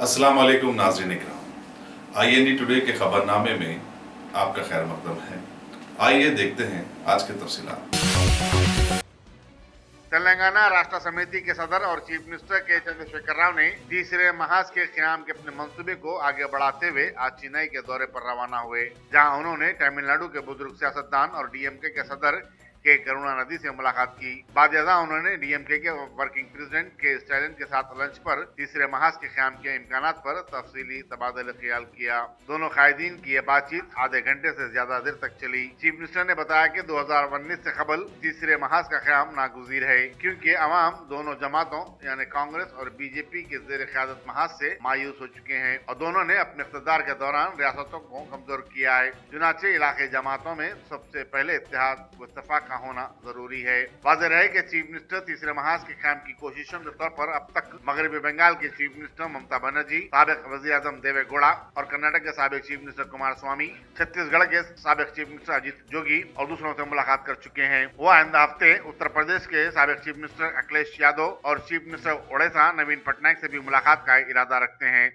अस्सलाम वालेकुम नाज़रीन इकराम, IND टुडे के खबरनामे में आपका खैर मकदम है। आइए देखते हैं आज के तफसीलात। तेलंगाना राष्ट्र समिति के सदर और चीफ मिनिस्टर के चंद्रशेखर राव ने तीसरे महाज के क़याम के अपने मंसूबे को आगे बढ़ाते हुए आज चेन्नई के दौरे पर रवाना हुए, जहां उन्होंने तमिलनाडु के बुजुर्ग सियासतदान और DMK के सदर के करुणानिधि से मुलाकात की। बाद उन्होंने DMK के वर्किंग प्रेसिडेंट के स्टालिन के साथ लंच पर तीसरे महाज के क़याम के इम्कानात पर तफसीली तबादला ख्याल किया। दोनों कायदीन की यह बातचीत आधे घंटे से ज्यादा देर तक चली। चीफ मिनिस्टर ने बताया कि 2019 से कबल तीसरे महाज का क़याम नागुज़ीर है, क्योंकि अवाम दोनों जमातों यानी कांग्रेस और BJP के जेर क़यादत महाज से मायूस हो चुके हैं और दोनों ने अपने इक़्तिदार के दौरान रियासतों को कमजोर किया है। चुनाचे इलाके जमातों में सबसे पहले इत्तेहाद व इत्तफाक का होना जरूरी है। वाज़ेह है कि चीफ मिनिस्टर तीसरे महाज के क़याम की कोशिशों के तौर पर अब तक मगरबी बंगाल की चीफ मिनिस्टर ममता बनर्जी, साबिक वज़ीर आज़म देवे गौड़ा और कर्नाटक के साबिक चीफ मिनिस्टर कुमार स्वामी, छत्तीसगढ़ के साबिक चीफ मिनिस्टर अजीत जोगी और दूसरों से मुलाकात कर चुके हैं। वो आइंदा हफ्ते उत्तर प्रदेश के साबिक चीफ मिनिस्टर अखिलेश यादव और चीफ मिनिस्टर ओडिशा नवीन पटनायक से भी मुलाकात का इरादा रखते हैं।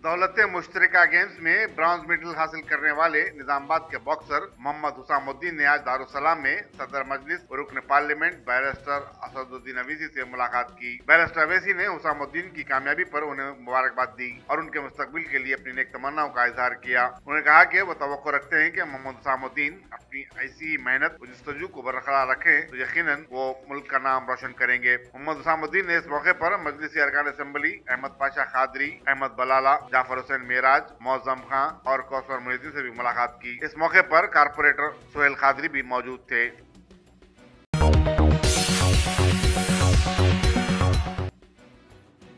दौलत मुश्तरका गेम्स में ब्रॉन्ज मेडल हासिल करने वाले निजामाबाद के बॉक्सर मोहम्मद हुसामुद्दीन ने आज दारुसलाम में सदर मजलिस रुकन पार्लियामेंट बैरिस्टर असदुद्दीन अवैसी से मुलाकात की। बैरिस्टर अवैसी ने हुसामुद्दीन की कामयाबी पर उन्हें मुबारकबाद दी और उनके मुस्तकबिल के लिए अपनी नेक तमन्नाओं का इजहार किया। उन्होंने कहा कि वो तवक्को रखते हैं कि मोहम्मद हुसामुद्दीन अपनी ऐसी मेहनत व जस्तजू को बरकरार रखें तो यकीनन वो मुल्क का नाम रोशन करेंगे। मोहम्मद हुसामुद्दीन ने इस मौके पर मजलिसी अरकान असेंबली अहमद पाशा खादरी, अहमद बलाला, जाफर हुसैन मेराज, मौजम खां और कौसर मुहिद्दीन से भी मुलाकात की। इस मौके पर कारपोरेटर सोहेल खादरी भी मौजूद थे।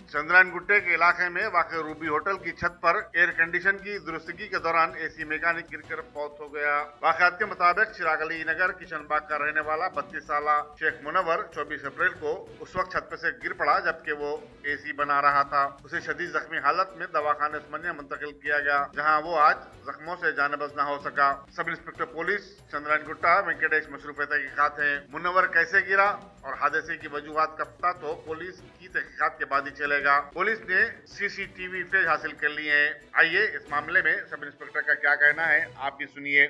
चंद्रायन गुट्टे के इलाके में वाक़ रूबी होटल की छत पर एयर कंडीशन की दुरुस्तगी के दौरान AC मैकेनिक गिरकर फौत हो गया। वाक़ात के मुताबिक चिराग अली नगर किशनबाग का रहने वाला 32 साला शेख मुनव्वर 24 अप्रैल को उस वक्त छत से गिर पड़ा जबकि वो AC बना रहा था। उसे शदीद जख्मी हालत में दवाखाने उस्मानिया मुंतकिल किया गया, जहाँ वो आज जख्मों से जानबज न हो सका। Sub inspector police Chandrayaan Gutta Venkatesh मशरूफ तहकीकात है। मुनव्वर कैसे गिरा और हादसे की वजूहात का पता तो पुलिस की तहकीकात के बाद ही चलेगा। पुलिस ने CCTV फुटेज हासिल कर लिए हैं। आइए इस मामले में सब इंस्पेक्टर का क्या कहना है, आप भी सुनिए।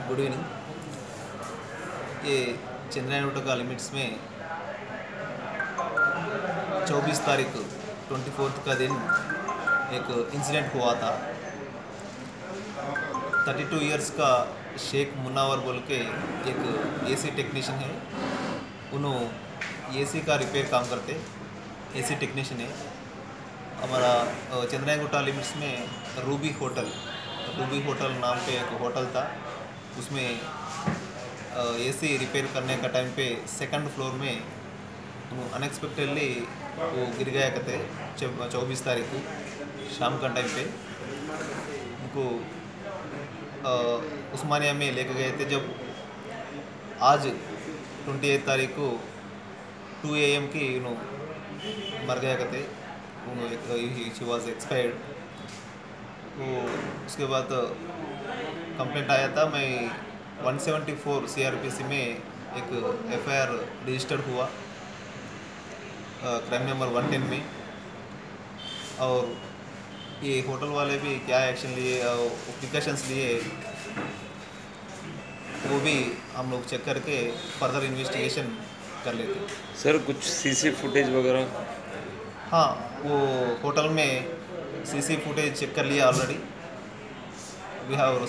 Good evening. ये चंद्रायन गुट्टा का लिमिट्स में 24 तारीख 24 का दिन एक इंसिडेंट हुआ था। 32 इयर्स का शेख मुनव्वर बोल के एक AC टेक्नीशियन है। उन्होंने AC का रिपेयर काम करते AC टेक्नीशियन है। हमारा चंद्रायन गुट्टा लिमिट्स में रूबी होटल नाम पे एक होटल था। उसमें AC रिपेयर करने का टाइम पे सेकंड फ्लोर में अनएक्सपेक्टेडली वो गिर गया कहते 24 तारीख को शाम का टाइम पे उनको उस्मानिया में लेके गए थे। जब आज 28 तारीख को 2 AM की मर गया कहते शी वॉज एक्सपायर्ड। तो उसके बाद कंप्लेंट आया था। मैं 174 CRPC में एक FIR रजिस्टर्ड हुआ क्राइम नंबर 110 में। और ये होटल वाले भी क्या एक्शन लिए प्रिकॉशंस लिए वो भी हम लोग चेक करके फर्दर इन्वेस्टिगेशन कर लेते। सर कुछ CC फुटेज वगैरह? हाँ, वो होटल में CC फुटेज चेक कर लिया already. We have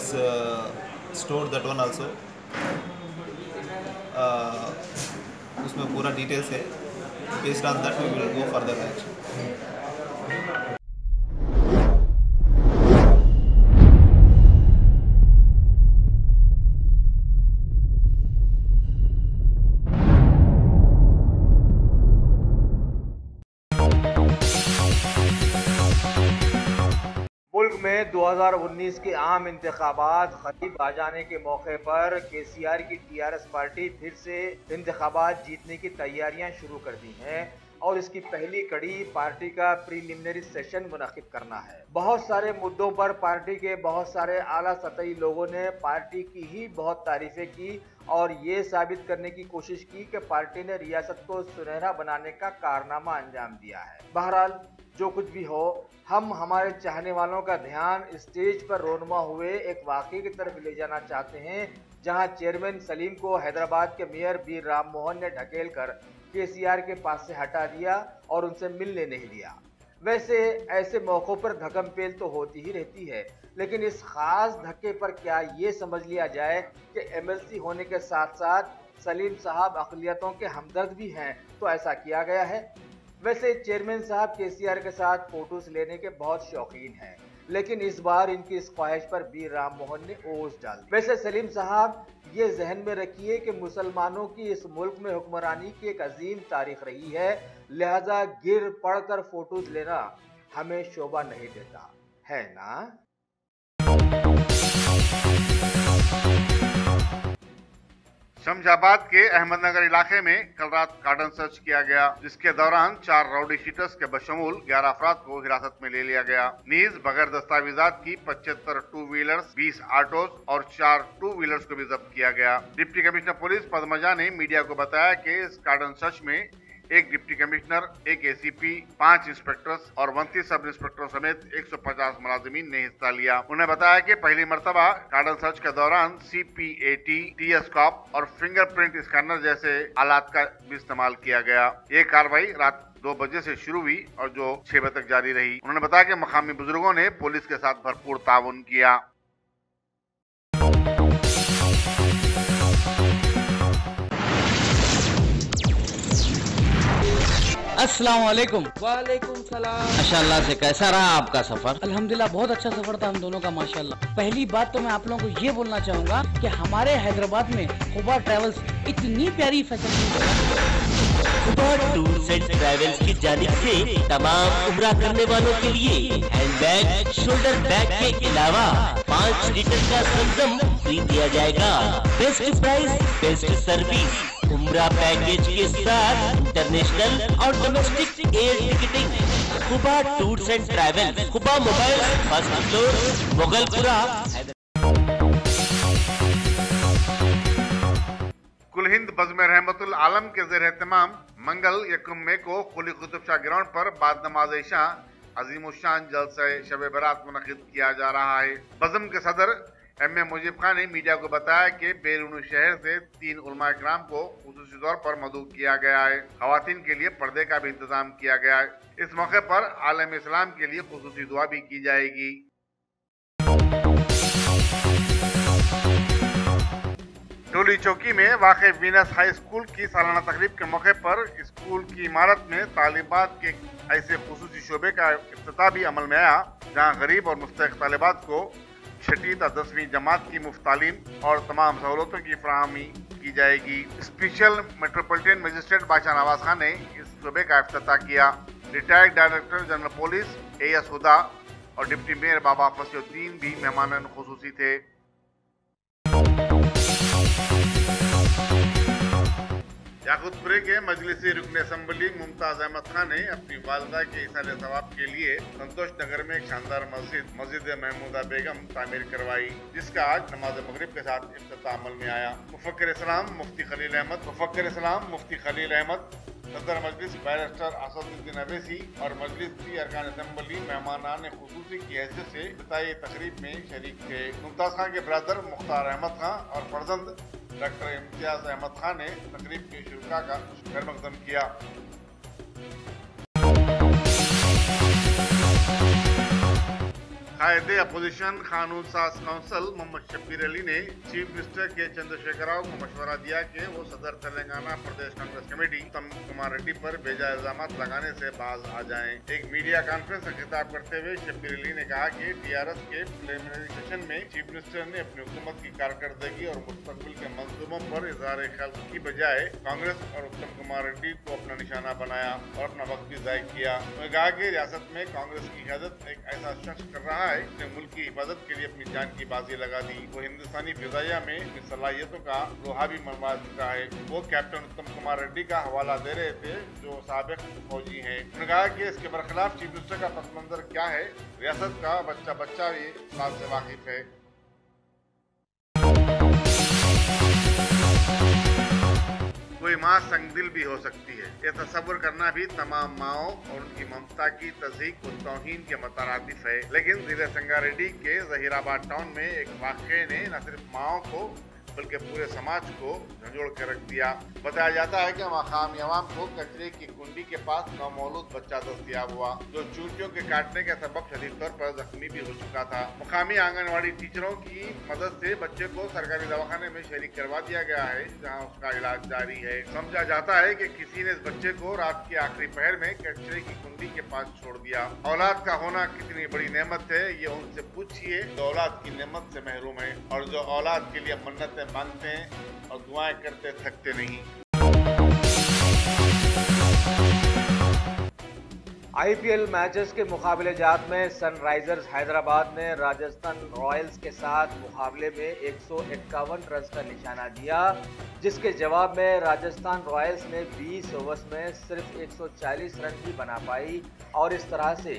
stored that one also. उसमें पूरा डिटेल्स है। Based on that, we will go further action. में 2019 के आम इंतखाबात करीब आ जाने के मौके पर केसीआर की टीआरएस पार्टी फिर से इंतखाबात जीतने की तैयारियां शुरू कर दी हैं और इसकी पहली कड़ी पार्टी का प्रीलिमिनरी सेशन मुनक्किद करना है। बहुत सारे मुद्दों पर पार्टी के बहुत सारे आला सतही लोगों ने पार्टी की ही बहुत तारीफें की और ये साबित करने की कोशिश की कि पार्टी ने रियासत को सुनहरा बनाने का कारनामा अंजाम दिया है। बहरहाल जो कुछ भी हो, हम हमारे चाहने वालों का ध्यान स्टेज पर रोनमा हुए एक वाकये की तरफ ले जाना चाहते हैं, जहां चेयरमैन सलीम को हैदराबाद के मेयर बीर राम मोहन ने ढकेल कर केसीआर के पास से हटा दिया और उनसे मिलने नहीं दिया। वैसे ऐसे मौक़ों पर धक्म पेल तो होती ही रहती है, लेकिन इस खास धक्के पर क्या ये समझ लिया जाए कि एमएलसी होने के साथ साथ सलीम साहब अक़लियतों के हमदर्द भी हैं, तो ऐसा किया गया है। वैसे चेयरमैन साहब केसीआर के साथ फोटोज लेने के बहुत शौकीन हैं, लेकिन इस बार इनकी इस ख्वाहिश पर बीर राम मोहन ने ओस डाल दी। वैसे सलीम साहब ये जहन में रखिए कि मुसलमानों की इस मुल्क में हुक्मरानी की एक अजीम तारीख रही है, लिहाजा गिर पढ़कर फोटोज लेना हमें शोभा नहीं देता है ना। शमशाबाद के अहमदनगर इलाके में कल रात कार्डन सर्च किया गया, जिसके दौरान 4 राउडी शीटर्स के बशमूल 11 अफराद को हिरासत में ले लिया गया। नीज बगैर दस्तावेजात की 75 टू व्हीलर्स, 20 ऑटोज और 4 टू व्हीलर्स को भी जब्त किया गया। डिप्टी कमिश्नर पुलिस पद्मजा ने मीडिया को बताया कि इस कार्डन सर्च में एक डिप्टी कमिश्नर, एक एसीपी, 5 इंस्पेक्टर्स और 29 सब इंस्पेक्टरों समेत 150 मुलाजिमीन ने हिस्सा लिया। उन्होंने बताया कि पहली मर्तबा कार्डन सर्च के दौरान CPAT, टीएस्कॉप और फिंगरप्रिंट स्कैनर जैसे आलात का भी इस्तेमाल किया गया। ये कार्रवाई रात 2 बजे से शुरू हुई और जो 6 बजे तक जारी रही। उन्होंने बताया कि मकामी बुजुर्गों ने पुलिस के साथ भरपूर ताउन किया। अस्सलाम वालेकुम। वालेकुम सलाम। माशाल्लाह से कैसा रहा आपका सफर? अल्हम्दुलिल्लाह बहुत अच्छा सफर था हम दोनों का माशाल्लाह। पहली बात तो मैं आप लोगों को ये बोलना चाहूँगा कि हमारे हैदराबाद में खुबा ट्रैवल्स इतनी प्यारी facility Khuba tours and travels की जानिब से तमाम उम्रा करने वालों के लिए हैंडबैग, शोल्डर बैग के अलावा 5 लीटर का संगम फ्री दिया जाएगा। बेस्ट प्राइस, बेस्ट सर्विस, उम्रा पैकेज के साथ इंटरनेशनल और domestic air ticketing. Khuba tours and travels, Khuba mobile, first floor, Mughalpura. कुल हिंद बज़्म रहमतुल आलम के ज़ेर एहतमाम मंगल 1 मई को कुली कुतुब शाह ग्राउंड पर बाद नमाज इशा अजीमुशान जलसा शब बरात मुनक़िद किया जा रहा है। बज़्म के सदर M.A. मुजीब खान ने मीडिया को बताया कि बैरून शहर से 3 उलमा इकराम को खुसूसी तौर पर मदऊ किया गया है। खवातीन के लिए पर्दे का भी इंतजाम किया गया है। इस मौके पर आलम इस्लाम के लिए खुसूसी दुआ भी की जाएगी। टोली चौकी में वाक़े वीनस हाई स्कूल की सालाना तकरीब के मौके पर स्कूल की इमारत में तालिबात के ऐसे खुसूसी शोबे का इफ्तिताह भी अमल में आया, जहाँ गरीब और मुस्तहिक़ तालिबात को 6वीं तक 10वीं जमात की मुफ्त तालीम और तमाम सहूलतों की फराहमी की जाएगी। स्पेशल मेट्रोपॉलिटन मजिस्ट्रेट बादशाह नवाज खान ने इस शोबे का इफ्तिताह किया। Retired director general police AS हुदा और डिप्टी मेयर बाबा फसीउद्दीन भी मेहमान खुसूसी थे। याकूतपुरे के मजलिसी रुकन असम्बली मुमताज अहमद खान ने अपनी वालदा के इसाले सवाब के लिए संतोष नगर में एक शानदार मस्जिद महमूदा बेगम तामीर करवाई, जिसका आज नमाज मगरिब के साथ इफ्तिताह अमल में आया। मुफक्किर इस्लाम मुफ्ती खलील अहमद, सदर मजलिस बैरिस्टर असदुद्दीन अवैसी और मजलिस की अरकान असम्बली मेहमानान खुसूसी की हैसियत से इफ्तिताही तकरीब में शरीक थे। मुमताज खान के ब्रदर मुख्तार अहमद खान और फर्जंद डॉक्टर इम्तियाज अहमद खान ने तकरीब के शुरा का खैरमकदम किया। कायदे अपोजिशन कानून साज काउंसिल मोहम्मद शब्बीर अली ने चीफ मिनिस्टर के चंद्रशेखर राव को मशवरा दिया कि वो सदर तेलंगाना प्रदेश कांग्रेस कमेटी उत्तम कुमार रेड्डी पर बेजा इल्जाम लगाने से बाज आ जाएं। एक मीडिया कॉन्फ्रेंस में खिताब करते हुए शब्बीर अली ने कहा कि टीआरएस के प्रिलिमिनरी सेशन में चीफ मिनिस्टर ने अपनी हुकूमत की कारकर्दगी और मुस्तकबिल के मंसूबों पर इजहार ख्याल की बजाय कांग्रेस और उत्तम कुमार रेड्डी को अपना निशाना बनाया और अपना वक्त भी जाया किया। उन्होंने कहा कि रियासत में कांग्रेस की क़यादत एक ऐसा शख्स कर रहा है है उसने मुल्क की हिफाजत के लिए अपनी जान की बाजी लगा दी। वो हिंदुस्तानी फिजाइया में अपनी सलाहियतों का लोहा भी मनवा चुका है। वो कैप्टन उत्तम कुमार रेड्डी का हवाला दे रहे थे जो साबिक फौजी हैं। उन्होंने कहा कि इसके बरखिलाफ चीफ मिनिस्टर का पस मंजर क्या है, रियासत का बच्चा बच्चा भी इस बात से वाकिफ है। कोई माँ संगदिल भी हो सकती है, यह तस्वुर करना भी तमाम माओं और उनकी ममता की तज़हीक और तौहीन के मुतरादिफ है। लेकिन जिले संगारेड्डी के जहीराबाद टाउन में एक वाक़े ने न सिर्फ माओं को बल्कि पूरे समाज को झंझोड़ कर रख दिया। बताया जाता है कि मकामी अवाम को कचरे की कुंडी के पास नौमौलूद बच्चा दस्तयाब हुआ जो चूंटियों के काटने के सबब शदीद तौर पर जख्मी भी हो चुका था। मुकामी आंगनवाड़ी टीचरों की मदद से बच्चे को सरकारी दवाखाने में शरीक करवा दिया गया है जहाँ उसका इलाज जारी है। समझा जाता है कि किसी ने इस बच्चे को रात के आखिरी पहर में कचरे की कुंडी के पास छोड़ दिया। औलाद का होना कितनी बड़ी नेमत है ये उनसे पूछिए जो औलाद की नेमत से महरूम है और जो औलाद के लिए मन्नत मांगते हैं और दुआएं करते थकते नहीं। आईपीएल मैचेस के मुकाबले जात में सनराइजर्स हैदराबाद ने राजस्थान रॉयल्स के साथ मुकाबले में 151 रन का निशाना दिया, जिसके जवाब में राजस्थान रॉयल्स ने 20 ओवर्स में सिर्फ 140 रन ही बना पाई और इस तरह से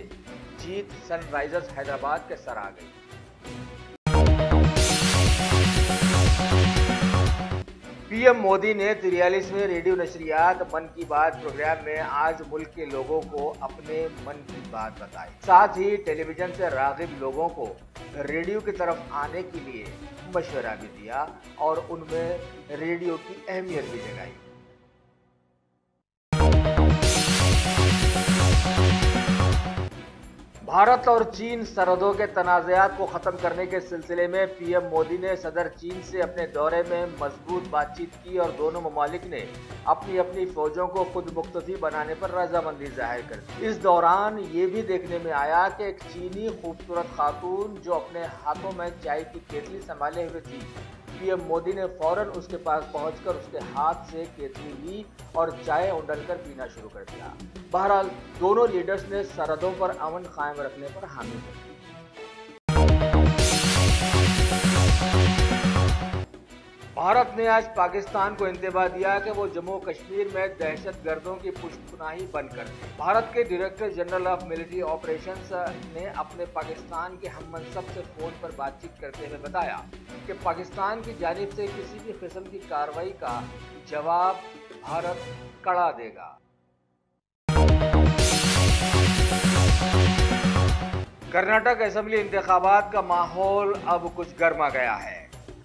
जीत सनराइजर्स हैदराबाद के सर आ गई। पीएम मोदी ने 43वें रेडियो नशरियात मन की बात प्रोग्राम में आज मुल्क के लोगों को अपने मन की बात बताई। साथ ही टेलीविजन से राग़िब लोगों को रेडियो की तरफ आने के लिए मशवरा भी दिया और उनमें रेडियो की अहमियत भी जगाई। भारत और चीन सरहदों के तनाज़ात को ख़त्म करने के सिलसिले में पीएम मोदी ने सदर चीन से अपने दौरे में मजबूत बातचीत की और दोनों ममालिक ने अपनी अपनी फ़ौजों को खुद मुख्तफी बनाने पर रजामंदी जाहिर कर दी। इस दौरान ये भी देखने में आया कि एक चीनी खूबसूरत खातून जो अपने हाथों में चाय की केतली संभाले हुए थी, पीएम मोदी ने फौरन उसके पास पहुंचकर उसके हाथ से केतली ली और चाय उंडलकर पीना शुरू कर दिया। बहरहाल दोनों लीडर्स ने सरहदों पर अमन कायम रखने पर हामी कर दी। भारत ने आज पाकिस्तान को इंतबा दिया कि वो जम्मू कश्मीर में दहशतगर्दों की पुष्टनाही बंद कर दे। भारत के director general of military operations ने अपने पाकिस्तान के हममनसब से फोन पर बातचीत करते हुए बताया कि पाकिस्तान की जानिब से किसी भी किस्म की कार्रवाई का जवाब भारत कड़ा देगा। कर्नाटक असेंबली इंतखाबात का माहौल अब कुछ गर्मा गया है।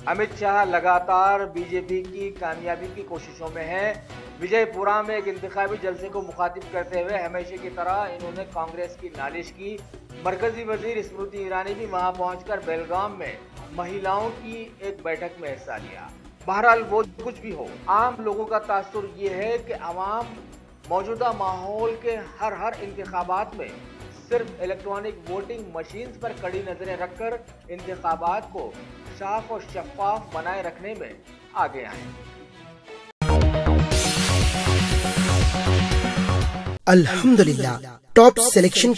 अमित शाह लगातार बीजेपी की कामयाबी की कोशिशों में हैं। विजयपुरा में एक इंतखाबी जलसे को मुखातिब करते हुए हमेशा की तरह इन्होंने कांग्रेस की नालिश की। मरकजी वजीर स्मृति ईरानी भी वहां पहुंचकर बेलगाम में महिलाओं की एक बैठक में हिस्सा लिया। बहरहाल वो कुछ भी हो, आम लोगों का तासुर ये है कि अवाम मौजूदा माहौल के हर इंतखाबात में सिर्फ इलेक्ट्रॉनिक वोटिंग मशीन्स पर कड़ी नजरें रखकर इंतखाबात को साफ और शफाफ बनाए रखने में आगे आए। अल्हम्दुलिल्लाह, top selection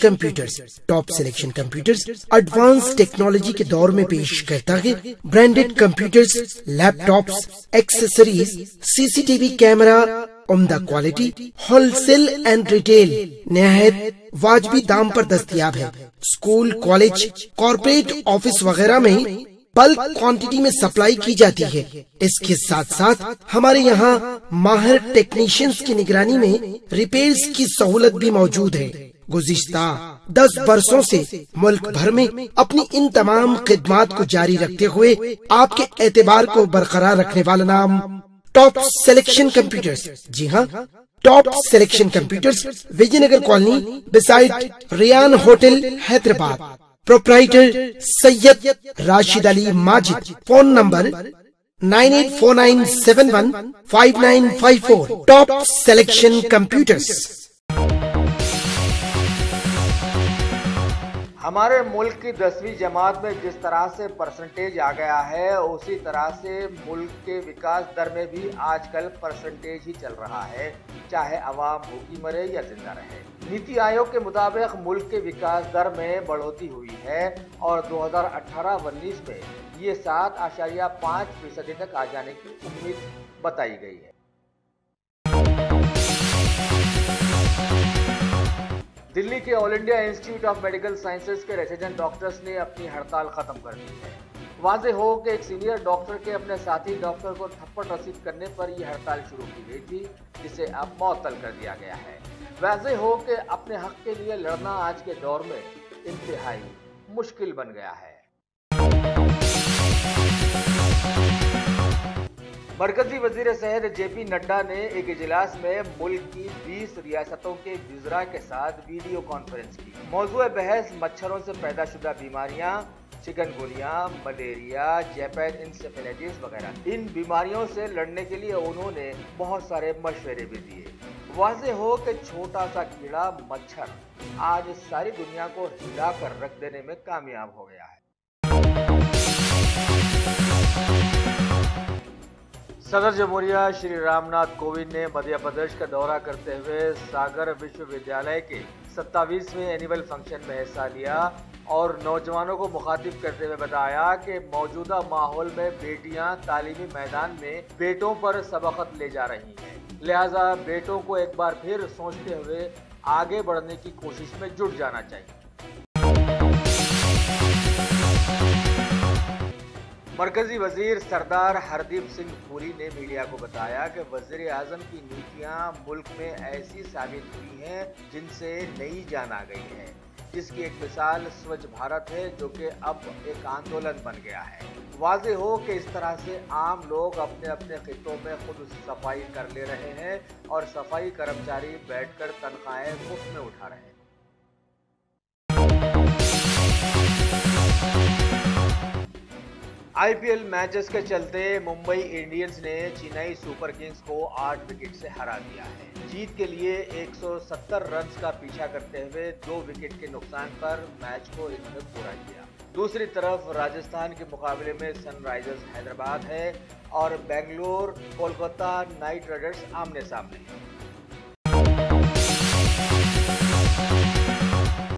computers advance technology के दौर में पेश करता है branded computers, laptops, accessories, CCTV camera, उम्दा क्वालिटी, होलसेल एंड रिटेल निहायत वाजबी दाम पर दस्तयाब है। स्कूल, कॉलेज, कॉर्पोरेट ऑफिस वगैरह में बल्क क्वांटिटी में सप्लाई की जाती है। इसके साथ साथ हमारे यहाँ माहिर टेक्नीशियंस की निगरानी में रिपेयर्स की सहूलत भी मौजूद है। गुज़िश्ता 10 बरसों से मुल्क भर में अपनी इन तमाम खिदमात को जारी रखते हुए आपके एतबार को बरकरार रखने वाला नाम टॉप सिलेक्शन कंप्यूटर्स। जी हाँ, top selection computers, Vijayanagar colony beside Riyan hotel, Hyderabad. Proprietor Syed Rashid Ali Majid. Phone number 9849715954। Top selection computers. हमारे मुल्क की 10वीं जमात में जिस तरह से परसेंटेज आ गया है, उसी तरह से मुल्क के विकास दर में भी आजकल परसेंटेज ही चल रहा है, चाहे अवाम भूखी मरे या जिंदा रहे। नीति आयोग के मुताबिक मुल्क के विकास दर में बढ़ोतरी हुई है और 2018-19 में ये 7.5% तक आ जाने की उम्मीद बताई गई है। दिल्ली के all India institute of medical sciences के रेजिडेंट डॉक्टर्स ने अपनी हड़ताल खत्म कर दी है। वाज़ेह हो कि एक सीनियर डॉक्टर के अपने साथी डॉक्टर को थप्पड़ रसीद करने पर यह हड़ताल शुरू की गई थी, जिसे अब मुअत्तल कर दिया गया है। वाज़ेह हो कि अपने हक के लिए लड़ना आज के दौर में इंतहाई मुश्किल बन गया है। मरकजी वजीर सेहत JP नड्डा ने एक इजलास में मुल्क की 20 रियासतों के वज़रा के साथ वीडियो कॉन्फ्रेंस की। मौजूद बहस मच्छरों से पैदा शुदा बीमारियां, चिकनगुनिया, मलेरिया, जापान इंसेफेलाइटिस वगैरह। इन बीमारियों से लड़ने के लिए उन्होंने बहुत सारे मशवरे भी दिए। वाज़ेह हो कि छोटा सा कीड़ा मच्छर आज सारी दुनिया को हिला कर रख देने में कामयाब हो गया है। सदर जमहूरिया श्री रामनाथ कोविंद ने मध्य प्रदेश का दौरा करते हुए सागर विश्वविद्यालय के 27वें एनुअल फंक्शन में हिस्सा लिया और नौजवानों को मुखातिब करते हुए बताया कि मौजूदा माहौल में बेटियां तालीमी मैदान में बेटों पर सबकत ले जा रही हैं, लिहाजा बेटों को एक बार फिर सोचते हुए आगे बढ़ने की कोशिश में जुट जाना चाहिए। मरकजी वजीर सरदार हरदीप सिंह पुरी ने मीडिया को बताया कि वजीर आजम की नीतियां मुल्क में ऐसी साबित हुई हैं जिनसे नई जान आ गई है, जिसकी एक मिसाल स्वच्छ भारत है, जो कि अब एक आंदोलन बन गया है। वाज़ेह हो कि इस तरह से आम लोग अपने अपने खित्तों में खुद सफाई कर ले रहे हैं और सफाई कर्मचारी बैठकर तनख्वाहें मुफ्त में उठा रहे हैं। IPL मैचेस के चलते मुंबई इंडियंस ने चेन्नई सुपर किंग्स को 8 विकेट से हरा दिया है। जीत के लिए 170 रन का पीछा करते हुए 2 विकेट के नुकसान पर मैच को इन्होंने पूरा किया। दूसरी तरफ राजस्थान के मुकाबले में सनराइजर्स हैदराबाद है और बेंगलोर कोलकाता नाइट राइडर्स आमने सामने है।